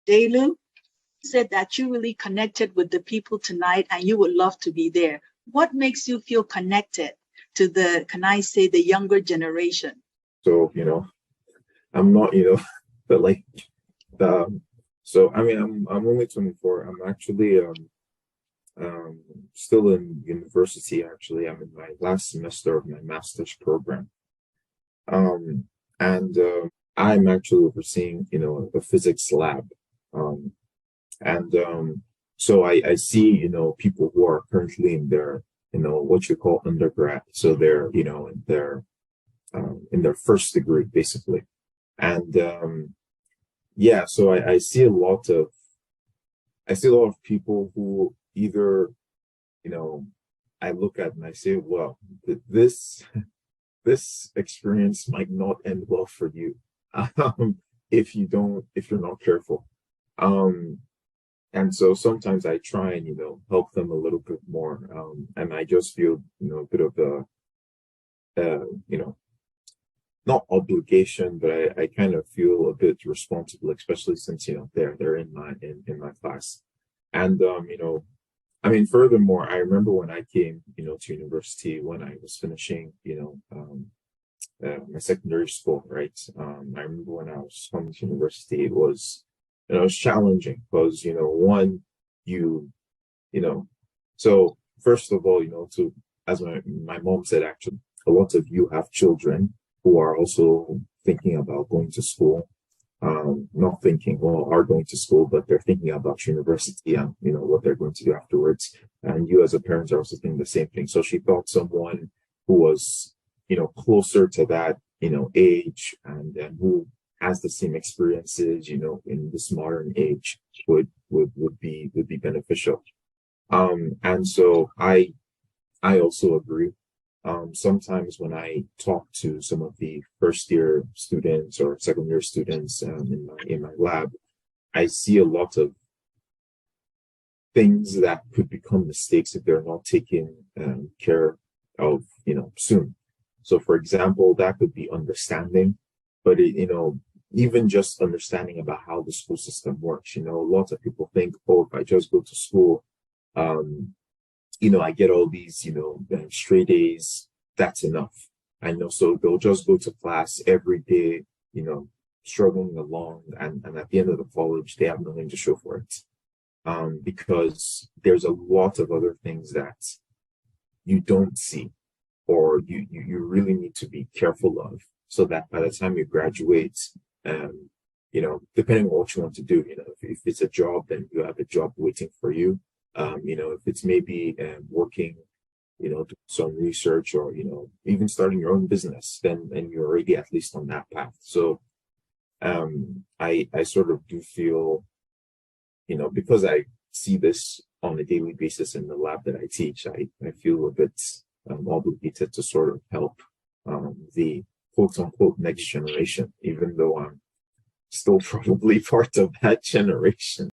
Deolu said that you really connected with the people tonight and you would love to be there. What makes you feel connected to the, can I say, the younger generation? So, I'm not, but like, so I mean, I'm only 24. I'm actually still in university. Actually, I'm in my last semester of my master's program. And I'm actually overseeing, a physics lab. Um, and so I see, people who are currently in their, what you call undergrad. So they're, in their first degree, basically. And yeah, so I see a lot of people who either, I look at and I say, well, this this experience might not end well for you, if you're not careful. Um, and so sometimes I try and, help them a little bit more. And I just feel, a bit of you know, not obligation, but I kind of feel a bit responsible, especially since, they're in my class. And I mean, furthermore, I remember when I came, to university when I was finishing, my secondary school, right? I remember when I was coming to university, it was challenging because, one, you, you know, so first of all, to as my mom said, actually, a lot of you have children who are also thinking about going to school, not thinking, well, are going to school, but they're thinking about university and, what they're going to do afterwards. And you as a parent are also thinking the same thing. So she thought someone who was, closer to that, age and who has the same experiences, in this modern age would be beneficial. And so I also agree. Sometimes when I talk to some of the first year students or second year students in my lab, I see a lot of things that could become mistakes if they're not taken care of, soon. So, for example, that could be understanding, but even just understanding about how the school system works. Lots of people think, oh, if I just go to school, I get all these, straight A's, that's enough. I know, so they'll just go to class every day, struggling along, and at the end of the college, they have nothing to show for it. Because there's a lot of other things that you don't see, or you really need to be careful of, so that by the time you graduate, depending on what you want to do, if it's a job, then you have a job waiting for you. If it's maybe working, do some research or, even starting your own business, then you're already at least on that path. So I sort of do feel, because I see this on a daily basis in the lab that I teach, I feel a bit obligated to sort of help the quote unquote next generation, even though I'm still probably part of that generation.